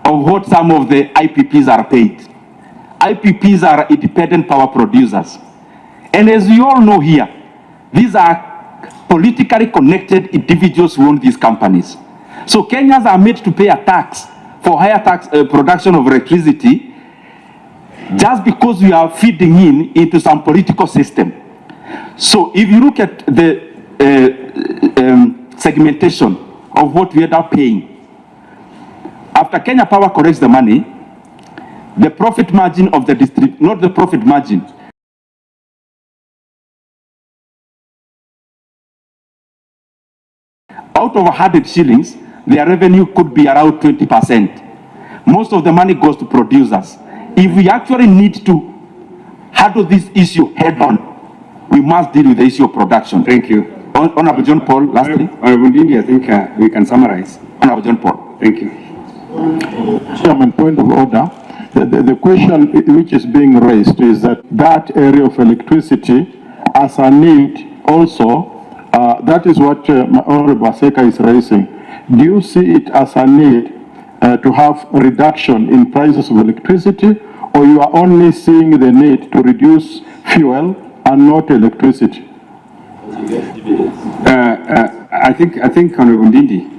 of what some of the IPPs are paid. IPPs are independent power producers. And as you all know here, these are politically connected individuals who own these companies. So Kenyans are made to pay a tax for higher tax production of electricity just because we are feeding into some political system. So if you look at the segmentation of what we end up paying, after Kenya Power collects the money, the profit margin of the district, not the profit margin, out of 100 shillings, their revenue could be around 20%. Most of the money goes to producers. If we actually need to handle this issue head on, we must deal with the issue of production. Thank you. Honorable John Paul, lastly. Honorable Ndindi, I think we can summarize. Honorable John Paul. Thank you. Chairman, point of order. The question which is being raised is that area of electricity as a need also, that is what Honorable Aseka is raising. Do you see it as a need to have a reduction in prices of electricity, or you are only seeing the need to reduce fuel and not electricity? I think Honorable Ndindi,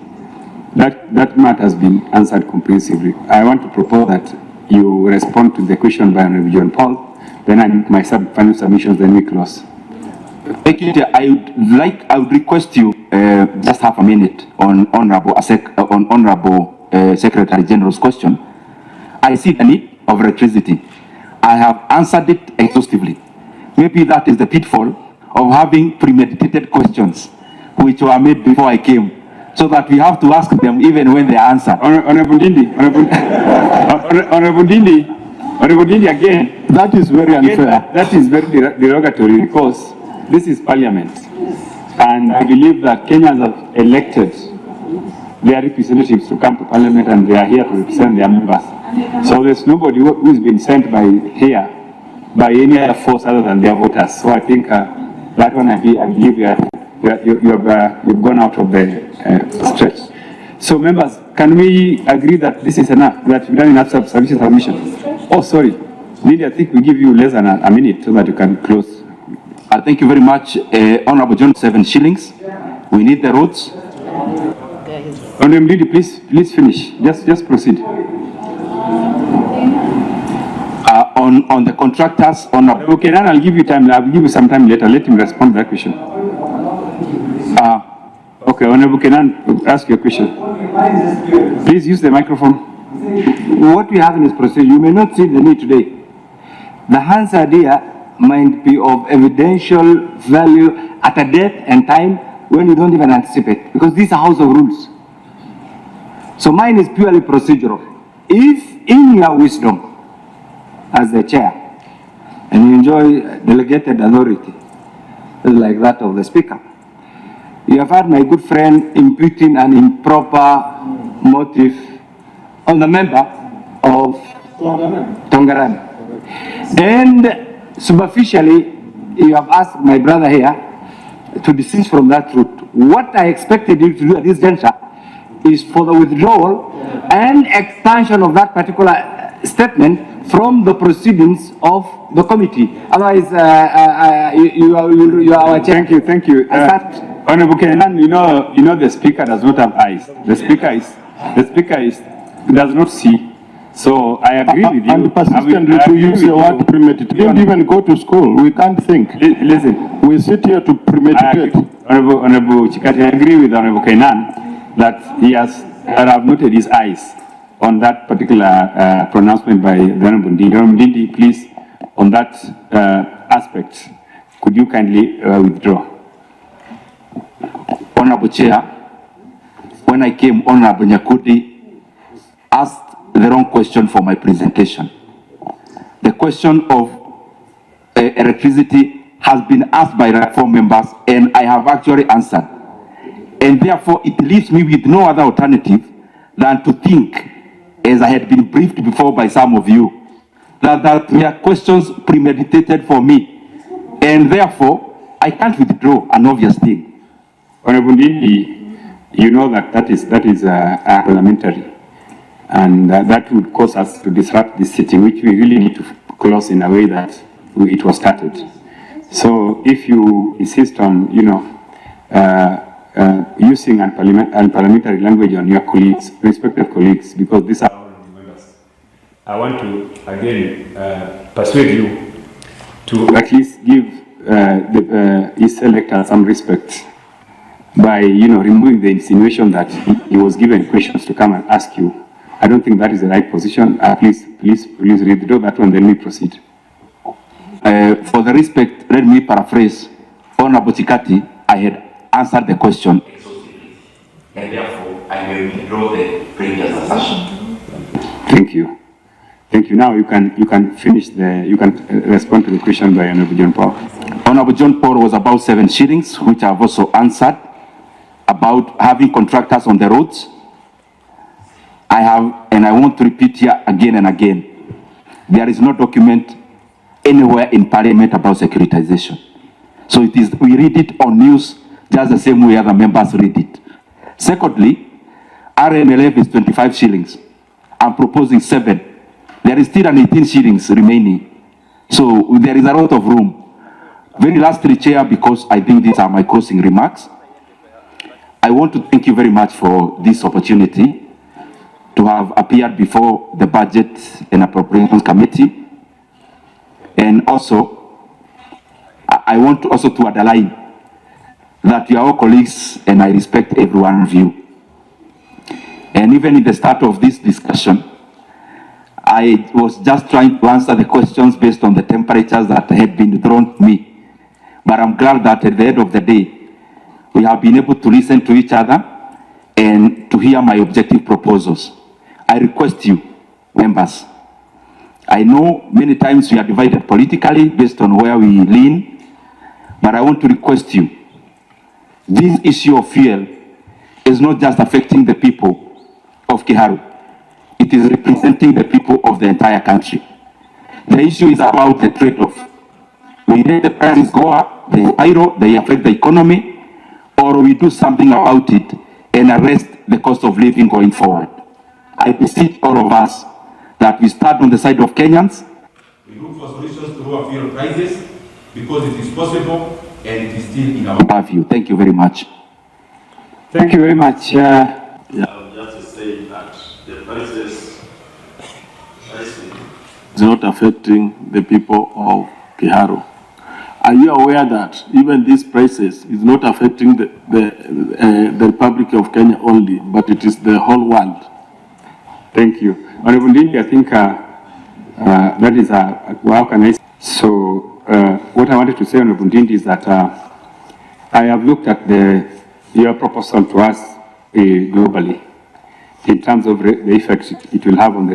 that matter has been answered comprehensively. I want to propose that you respond to the question by Honorable John Paul, then I make my final submissions, then we close. Thank you. I would request you just half a minute on Honorable Secretary General's question. I see the need of electricity. I have answered it exhaustively. Maybe that is the pitfall of having premeditated questions, which were made before I came, so that we have to ask them even when they are answered. Honorable Ndindi, Honorable Ndindi again. That is very unfair. That is very derogatory because this is Parliament, and I believe that Kenyans have elected their representatives to come to Parliament, and they are here to represent their members. So there's nobody who has been sent by by any other force other than their voters. So I think that one, I believe you've gone out of the stretch. So members, can we agree that this is enough, that we've done enough sufficient submission? Oh, sorry. Ndindi, I think we give you less than a minute so that you can close. Thank you very much. Honorable John, 7 shillings. We need the roads. Honorable Ndindi, please finish. Just proceed. On the contractors, Okay, then I'll give you time. I'll give you some time later. Let him respond to that question. Okay, Honorable Kenan, ask your question. Please use the microphone. What we have in this procedure, you may not see the need today. The answer here might be of evidential value at a date and time when you don't even anticipate, because these are house of rules. So mine is purely procedural. If in your wisdom, as the chair, and you enjoy delegated authority, like that of the speaker, you have had my good friend imputing an improper motive on the member of Tongaran. And superficially, you have asked my brother here to desist from that route. What I expected you to do at this juncture is for the withdrawal and expansion of that particular statement from the proceedings of the committee. Otherwise, you are our chair. Thank you. Honorable Kenan, you know the speaker does not have eyes. The speaker does not see. So I agree with you. And persistently to use the word premeditate. We don't even go to school. We can't think. Listen. We sit here to premeditate. Honorable Chikati, I agree with Honorable Kenan that he have noted his eyes on that particular pronouncement by the Honorable Ndindi. Honorable Ndindi, please, on that aspect, could you kindly withdraw? Honorable Chair, when I came, Honorable Nyakundi asked the wrong question for my presentation. The question of electricity has been asked by reform members, and I have actually answered. And therefore, it leaves me with no other alternative than to think, as I had been briefed before by some of you, that there were questions premeditated for me. And therefore, I can't withdraw an obvious thing. Honorable Ndindi, you know that is parliamentary. And that would cause us to disrupt this sitting, which we really need to close in a way that it was started. So if you insist on, using unparliamentary language on your colleagues, respected colleagues, because these are our members, I want to again persuade you to at least give his elector some respect by, removing the insinuation that he was given questions to come and ask you. I don't think that is the right position. Please withdraw that one, then we proceed. For the respect, let me paraphrase. Honorable Chikati, I had answered the question exhaustively, and therefore I will withdraw the previous assertion. Thank you. Thank you. Now you can finish respond to the question by Honorable John Paul. Honorable John Paul was about 7 shillings, which I've also answered, about having contractors on the roads. I have, and I want to repeat here again and again, there is no document anywhere in Parliament about securitization. So we read it on news just the same way other members read it. Secondly, RMLF is 25 shillings. I'm proposing 7. There is still an 18 shillings remaining. So there is a lot of room. Very lastly, Chair, because I think these are my closing remarks, I want to thank you very much for this opportunity to have appeared before the Budget and Appropriations Committee. And also, I want to also to underline that we are all colleagues and I respect every one of you. And even in the start of this discussion, I was just trying to answer the questions based on the temperatures that had been thrown to me. But I'm glad that at the end of the day, we have been able to listen to each other and to hear my objective proposals. I request you, members, I know many times we are divided politically based on where we lean, but I want to request you, this issue of fuel is not just affecting the people of Kiharu. It is representing the people of the entire country. The issue is about the trade-off. We let the prices go up, they affect the economy, or we do something about it and arrest the cost of living going forward. I beseech all of us that we start on the side of Kenyans. We look for solutions to lower fuel prices because it is possible and it is still in our purview. Thank you very much. Thank you very much. Just to say that the prices is not affecting the people of Kiharu. Are you aware that even these prices is not affecting the Republic of Kenya only, but it is the whole world? Thank you. Honorable Ndindi, I think that is how can I say? So what I wanted to say, Honorable Ndindi, is that I have looked at your proposal to us globally in terms of the effect it will have on the